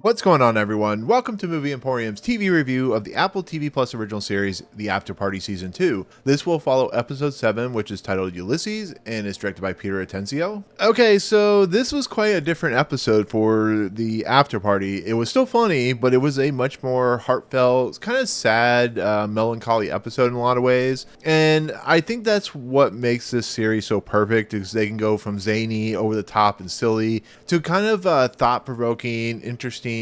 What's going on, everyone? Welcome to Movie Emporium's TV review of the Apple TV Plus original series, The Afterparty Season 2. This will follow Episode 7, which is titled Ulysses, and is directed by Peter Atencio. Okay, so this was quite a different episode for The Afterparty. It was still funny, but it was a much more heartfelt, kind of sad, melancholy episode in a lot of ways. And I think that's what makes this series so perfect, is they can go from zany, over the top, and silly, to kind of thought-provoking, interesting,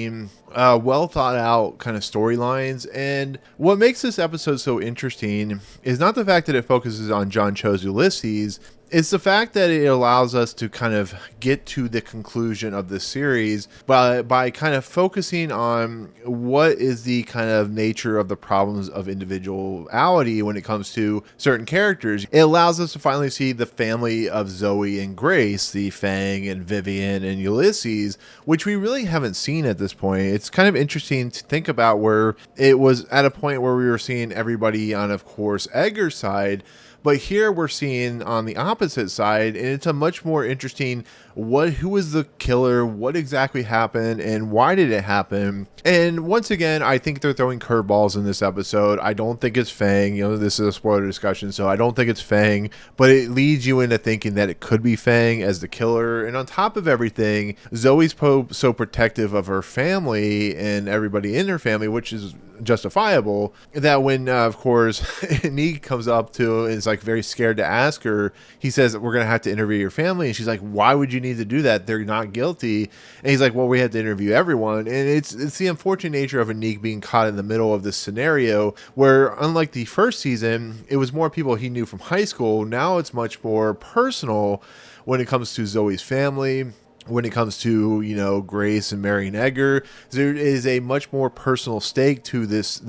well thought out kind of storylines. And what makes this episode so interesting is not the fact that it focuses on John Cho's Ulysses. It's the fact that it allows us to kind of get to the conclusion of this series by kind of focusing on what is the kind of nature of the problems of individuality when it comes to certain characters. It allows us to finally see the family of Zoe and Grace, the Fang and Vivian and Ulysses, which we really haven't seen at this point. It's kind of interesting to think about where it was at a point where we were seeing everybody on, of course, Edgar's side. But here we're seeing on the opposite side, and it's a much more interesting who was the killer, what exactly happened, and why did it happen. And once again, I think they're throwing curveballs in this episode. I don't think it's Fang. This is a spoiler discussion, so I don't think it's Fang, but it leads you into thinking that it could be Fang as the killer. And on top of everything, Zoe's so protective of her family and everybody in her family, which is justifiable, that when of course Neek comes up to and is like very scared to ask her, he says, we're gonna have to interview your family, and she's like, why would you need to do that? They're not guilty. And he's like, well, we have to interview everyone. And it's the unfortunate nature of Neek being caught in the middle of this scenario where, unlike the first season, it was more people he knew from high school. Now it's much more personal when it comes to Zoe's family. When it comes to, Grace and Mary and Edgar, there is a much more personal stake to this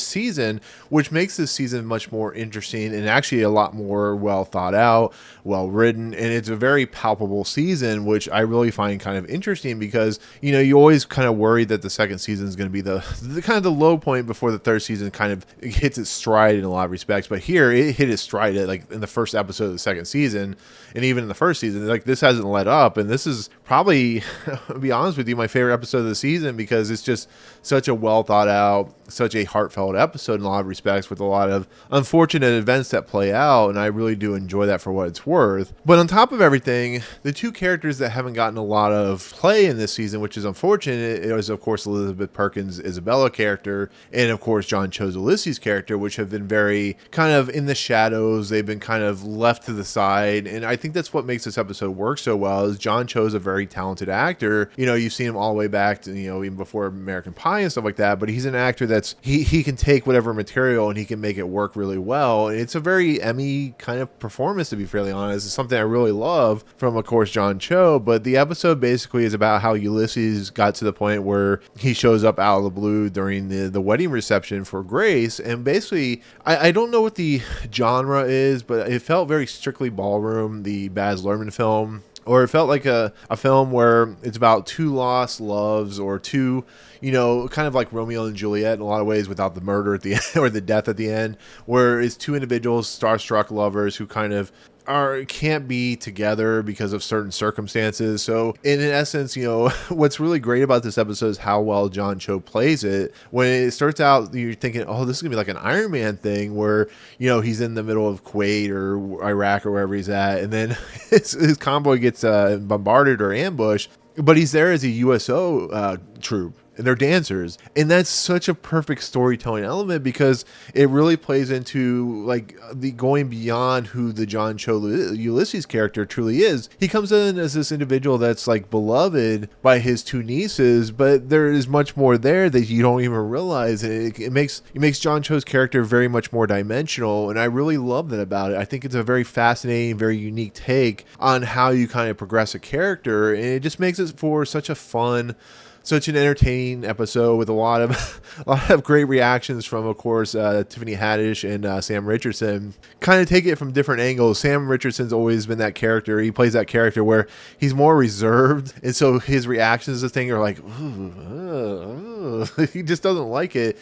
season, which makes this season much more interesting and actually a lot more well thought out, well written, and it's a very palpable season, which I really find kind of interesting because, you always kind of worry that the second season is going to be the kind of the low point before the third season kind of hits its stride in a lot of respects. But here it hit its stride at, in the first episode of the second season, and even in the first season, this hasn't let up, and this is probably, to be honest with you, my favorite episode of the season because it's just such a well thought out, such a heartfelt episode in a lot of respects with a lot of unfortunate events that play out, and I really do enjoy that for what it's worth. But on top of everything, the two characters that haven't gotten a lot of play in this season, which is unfortunate, is of course Elizabeth Perkins' Isabella character, and of course John Cho's Ulysses character, which have been very kind of in the shadows. They've been kind of left to the side, and I think that's what makes this episode work so well. Is John Cho's a very talented actor. You've seen him all the way back to, even before American Pie and stuff like that, but he's an actor that's, he can take whatever material and he can make it work really well. And it's a very Emmy kind of performance, to be fairly honest. It's something I really love from, of course, John Cho. But the episode basically is about how Ulysses got to the point where he shows up out of the blue during the wedding reception for Grace. And basically, I don't know what the genre is, but it felt very Strictly Ballroom, the Baz Luhrmann film. Or it felt like a film where it's about two lost loves, or two, kind of like Romeo and Juliet in a lot of ways, without the murder at the end or the death at the end, where it's two individuals, starstruck lovers who kind of can't be together because of certain circumstances. So in essence, what's really great about this episode is how well John Cho plays it. When it starts out, you're thinking, oh, this is gonna be like an Iron Man thing where he's in the middle of Kuwait or Iraq or wherever he's at, and then his convoy gets bombarded or ambushed, but he's there as a USO troop, and they're dancers. And that's such a perfect storytelling element because it really plays into the going beyond who the John Cho Ulysses character truly is. He comes in as this individual that's beloved by his two nieces, but there is much more there that you don't even realize. And it makes John Cho's character very much more dimensional, and I really love that about it. I think it's a very fascinating, very unique take on how you kind of progress a character, and it just makes it for such an entertaining episode with a lot of great reactions from, of course, Tiffany Haddish and Sam Richardson. Kind of take it from different angles. Sam Richardson's always been that character. He plays that character where he's more reserved, and so his reactions to things are like, ooh, he just doesn't like it.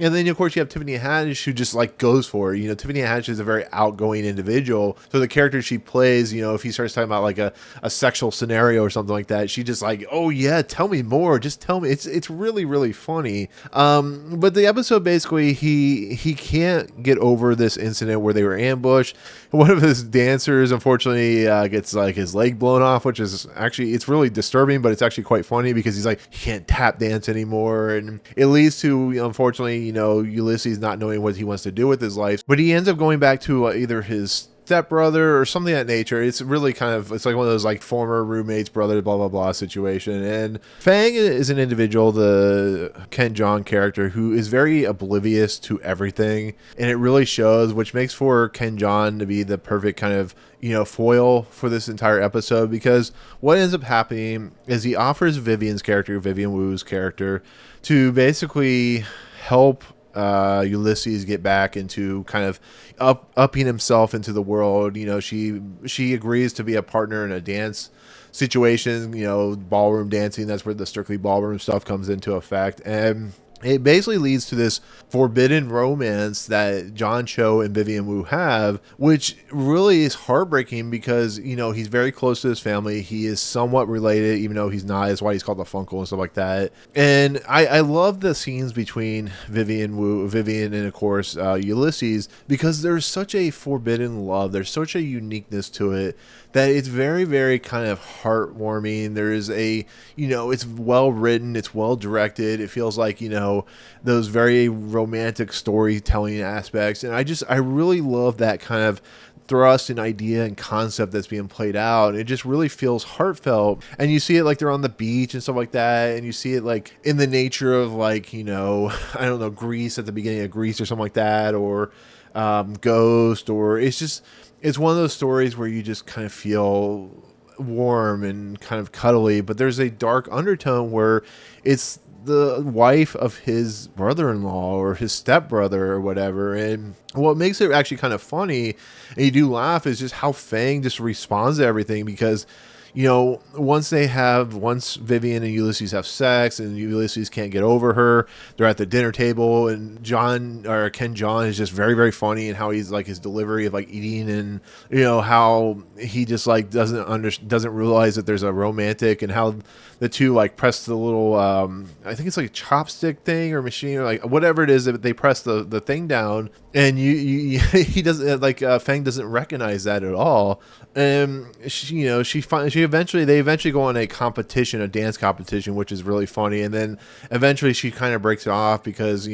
And then, of course, you have Tiffany Haddish, who just like goes for it. Tiffany Haddish is a very outgoing individual. So the character she plays, if he starts talking about like a sexual scenario or something like that, she just like, oh yeah, tell me more. Just tell me. It's really, really funny. But the episode basically, he can't get over this incident where they were ambushed. One of his dancers, unfortunately, gets like his leg blown off, which is actually, it's really disturbing, but it's actually quite funny because he's like, he can't tap dance anymore. And it leads to, unfortunately, Ulysses not knowing what he wants to do with his life, but he ends up going back to either his stepbrother or something of that nature. It's really it's like one of those like former roommates, brother, blah blah blah situation. And Fang is an individual, the Ken Jeong character, who is very oblivious to everything, and it really shows, which makes for Ken Jeong to be the perfect kind of foil for this entire episode, because what ends up happening is he offers Vivian's character, Vivian Wu's character, to basically help Ulysses get back into kind of upping himself into the world. She agrees to be a partner in a dance situation, ballroom dancing. That's where the strictly ballroom stuff comes into effect. And it basically leads to this forbidden romance that John Cho and Vivian Wu have, which really is heartbreaking because, he's very close to his family. He is somewhat related, even though he's not. That's why he's called the Funkle and stuff like that. And I love the scenes between Vivian and, of course, Ulysses, because there's such a forbidden love. There's such a uniqueness to it that it's very, very kind of heartwarming. There is it's well written, it's well directed. It feels like, those very romantic storytelling aspects. And I really love that kind of thrust and idea and concept that's being played out. It just really feels heartfelt. And you see it like they're on the beach and stuff like that. And you see it like in the nature of like, I don't know, Grease, at the beginning of Grease or something like that, or Ghost, or it's one of those stories where you just kind of feel warm and kind of cuddly, but there's a dark undertone where it's the wife of his brother-in-law or his stepbrother or whatever. And what makes it actually kind of funny, and you do laugh, is just how Fang just responds to everything, because once Vivian and Ulysses have sex and Ulysses can't get over her, they're at the dinner table, and Ken Jeong is just very, very funny, and how he's like his delivery of like eating, and how he just like doesn't realize that there's a romantic, and how the two like press the little I think it's like a chopstick thing or machine or like whatever it is that they press the thing down, and he doesn't Fang doesn't recognize that at all. And they eventually go on a dance competition, which is really funny. And then eventually she kind of breaks it off because,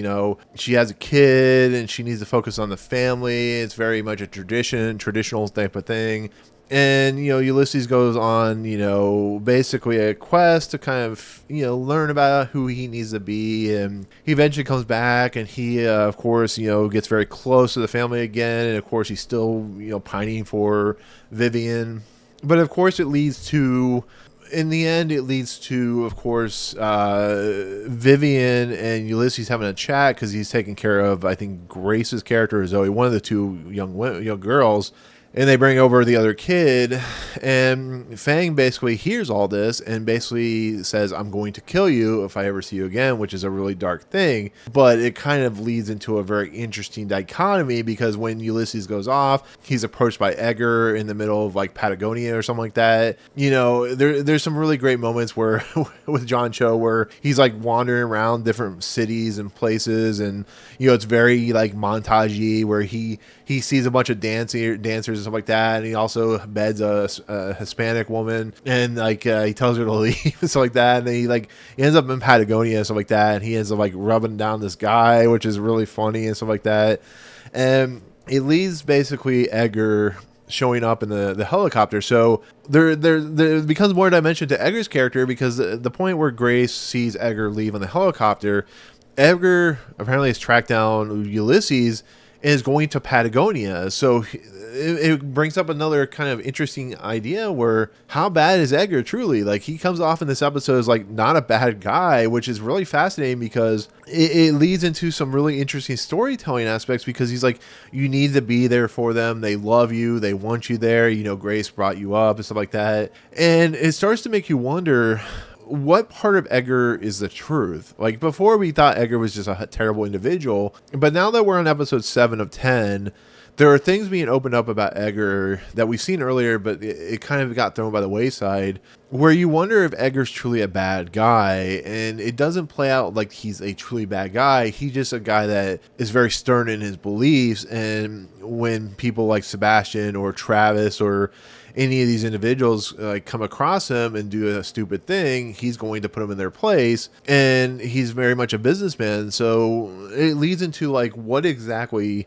she has a kid and she needs to focus on the family. It's very much a traditional type of thing. And, Ulysses goes on, basically a quest to kind of, learn about who he needs to be. And he eventually comes back, and he, of course, gets very close to the family again. And, of course, he's still, pining for Vivian. But, of course, in the end, it leads to, of course, Vivian and Ulysses having a chat, because he's taking care of, I think, Grace's character, or Zoe, one of the two young girls. And they bring over the other kid, and Fang basically hears all this and basically says, I'm going to kill you if I ever see you again, which is a really dark thing. But it kind of leads into a very interesting dichotomy, because when Ulysses goes off, he's approached by Edgar in the middle of like Patagonia or something like that. There's some really great moments where with John Cho, where he's like wandering around different cities and places, and it's very like montagey, where he sees a bunch of dancers and stuff like that, and he also beds a Hispanic woman, and like he tells her to leave and stuff like that, and then he ends up in Patagonia and stuff like that, and he ends up like rubbing down this guy, which is really funny and stuff like that. And it leads basically Edgar showing up in the helicopter. So there becomes more dimension to Edgar's character, because the point where Grace sees Edgar leave on the helicopter, Edgar apparently has tracked down Ulysses and is going to Patagonia. So it brings up another kind of interesting idea, where how bad is Edgar truly? Like, he comes off in this episode as like not a bad guy, which is really fascinating, because it leads into some really interesting storytelling aspects, because he's like, you need to be there for them. They love you. They want you there. Grace brought you up and stuff like that. And it starts to make you wonder, what part of Edgar is the truth? Like, before we thought Edgar was just a terrible individual, but now that we're on episode 7 of 10, there are things being opened up about Edgar that we've seen earlier, but it kind of got thrown by the wayside, where you wonder if Edgar's truly a bad guy, and it doesn't play out like he's a truly bad guy. He's just a guy that is very stern in his beliefs, and when people like Sebastian or Travis or any of these individuals come across him and do a stupid thing, he's going to put them in their place, and he's very much a businessman. So it leads into like what exactly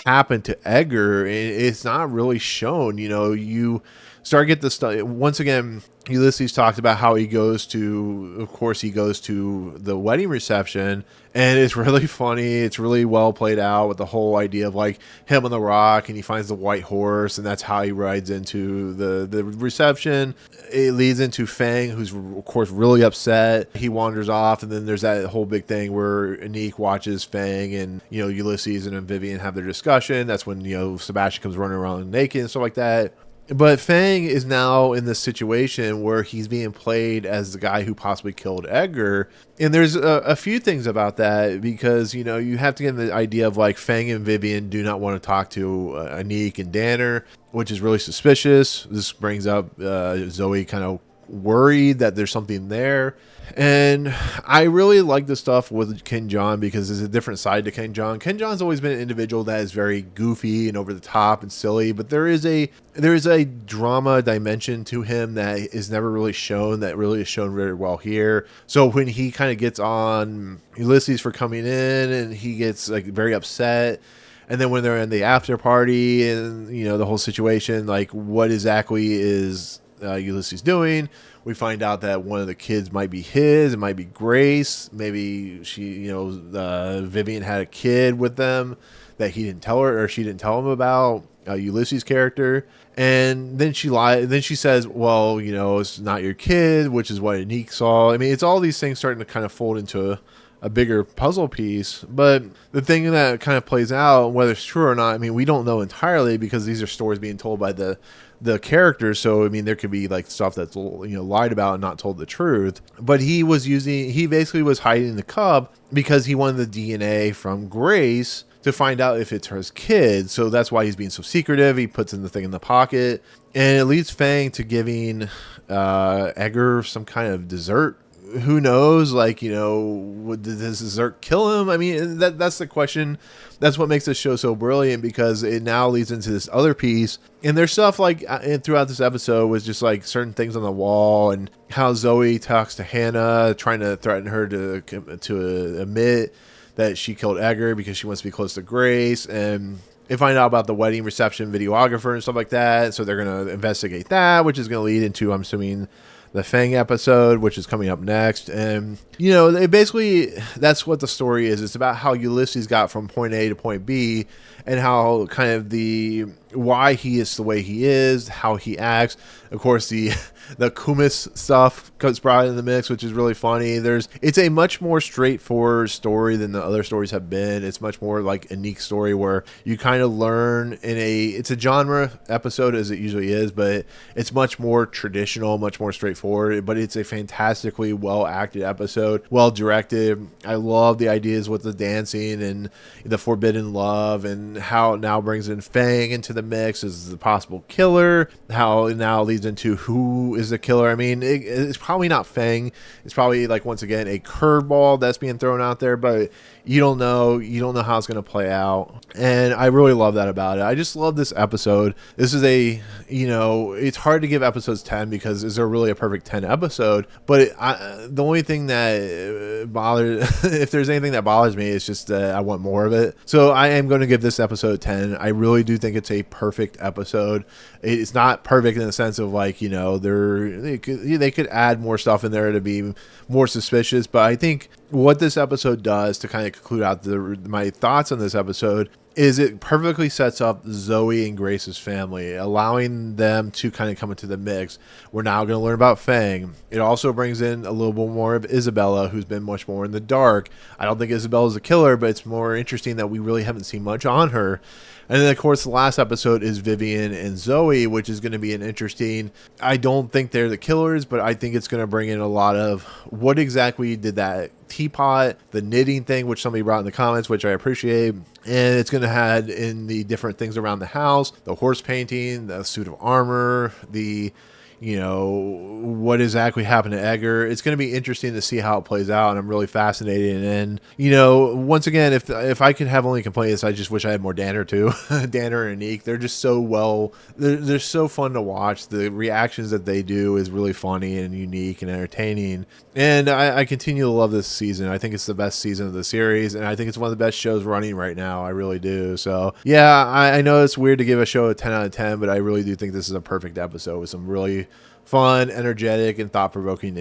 happened to Edgar, and it's not really shown. You start to get the stuff once again. Ulysses talked about how he goes to the wedding reception, and it's really funny. It's really well played out with the whole idea of like him on the rock, and he finds the white horse, and that's how he rides into the reception. It leads into Fang, who's of course really upset. He wanders off, and then there's that whole big thing where Anik watches Fang and Ulysses and Vivian have their discussion. That's when Sebastian comes running around naked and stuff like that. But Fang is now in this situation where he's being played as the guy who possibly killed Edgar. And there's a few things about that, because, you have to get the idea of like Fang and Vivian do not want to talk to Anik and Danner, which is really suspicious. This brings up Zoe kind of worried that there's something there. And I really like the stuff with Ken Jeong, because there's a different side to Ken Jeong. Ken Jeong's always been an individual that is very goofy and over the top and silly, but there is a drama dimension to him that is never really shown, that really is shown very well here. So when he kind of gets on Ulysses for coming in, and he gets like very upset, and then when they're in the after party and the whole situation, like what exactly is Ulysses doing? We find out that one of the kids might be his. It might be Grace. Maybe she, Vivian had a kid with them that he didn't tell her, or she didn't tell him about. Ulysses' character. And then she lied. Then she says, well, it's not your kid, which is what Anik saw. I mean, it's all these things starting to kind of fold into a bigger puzzle piece. But the thing that kind of plays out, whether it's true or not, I mean, we don't know entirely, because these are stories being told by the characters. So I mean, there could be like stuff that's lied about and not told the truth. But he basically was hiding the cub because he wanted the DNA from Grace to find out if it's her kid. So that's why he's being so secretive. He puts in the thing in the pocket, and it leads Fang to giving Edgar some kind of dessert. Who knows? Like, did this dessert kill him? I mean, that's the question. That's what makes this show so brilliant, because it now leads into this other piece. And there's stuff like throughout this episode was just like certain things on the wall, and how Zoe talks to Hannah, trying to threaten her to admit that she killed Edgar because she wants to be close to Grace. And they find out about the wedding reception videographer and stuff like that. So they're going to investigate that, which is going to lead into, I'm assuming, the Fang episode, which is coming up next. And basically that's what the story is. It's about how Ulysses got from point A to point B, and how kind of why he is the way he is, how he acts. Of course, the Kumis stuff gets brought in the mix, which is really funny. It's a much more straightforward story than the other stories have been. It's much more like a unique story where you kind of learn it's a genre episode, as it usually is, but it's much more traditional, much more straightforward. But it's a fantastically well acted episode, well directed. I love the ideas with the dancing and the forbidden love, and how it now brings in Fang into the mix as the possible killer. How it now leads into who is the killer. I mean, it's probably not Fang. It's probably, like, once again, a curveball that's being thrown out there, but you don't know how it's going to play out. And I really love that about it. I just love this episode. This is it's hard to give episodes 10 because is there really a perfect 10 episode? But the only thing that if there's anything that bothers me, it's just that I want more of it. So I am going to give this episode 10. I really do think it's a perfect episode. It's not perfect in the sense of like, they could add more stuff in there to be more suspicious. But I think what this episode does, to kind of conclude out my thoughts on this episode, is it perfectly sets up Zoe and Grace's family, allowing them to kind of come into the mix. We're now going to learn about Fang. It also brings in a little bit more of Isabella, who's been much more in the dark. I don't think Isabella's a killer, but it's more interesting that we really haven't seen much on her. And then, of course, the last episode is Vivian and Zoe, which is going to be an interesting... I don't think they're the killers, but I think it's going to bring in a lot of what exactly did that teapot, the knitting thing, which somebody brought in the comments, which I appreciate. And it's going to have in the different things around the house, the horse painting, the suit of armor, the... what exactly happened to Edgar. It's going to be interesting to see how it plays out, and I'm really fascinated. And, once again, if I could have only complaints, I just wish I had more Danner too. Danner and Anique, they're just so they're so fun to watch. The reactions that they do is really funny and unique and entertaining. And I continue to love this season. I think it's the best season of the series, and I think it's one of the best shows running right now. I really do. So, yeah, I know it's weird to give a show a 10 out of 10, but I really do think this is a perfect episode with some really fun, energetic, and thought-provoking,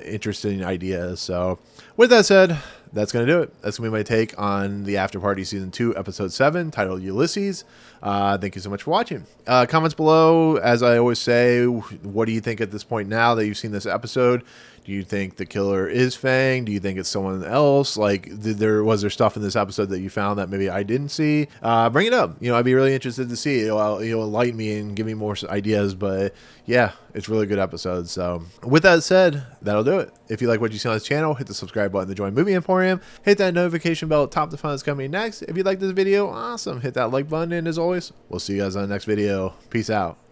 interesting ideas. So, with that said, that's going to do it. That's going to be my take on the Afterparty Season 2, Episode 7, titled Ulysses. Thank you so much for watching. Comments below, as I always say, what do you think at this point now that you've seen this episode? Do you think the killer is Fang? Do you think it's someone else? Like, was there stuff in this episode that you found that maybe I didn't see? Bring it up. I'd be really interested to see. It'll enlighten me and give me more ideas. But yeah, it's a really good episode. So with that said, that'll do it. If you like what you see on this channel, hit the subscribe button to join Movie Emporium. Hit that notification bell at top to find what's coming next. If you like this video, awesome. Hit that like button. And as always, we'll see you guys on the next video. Peace out.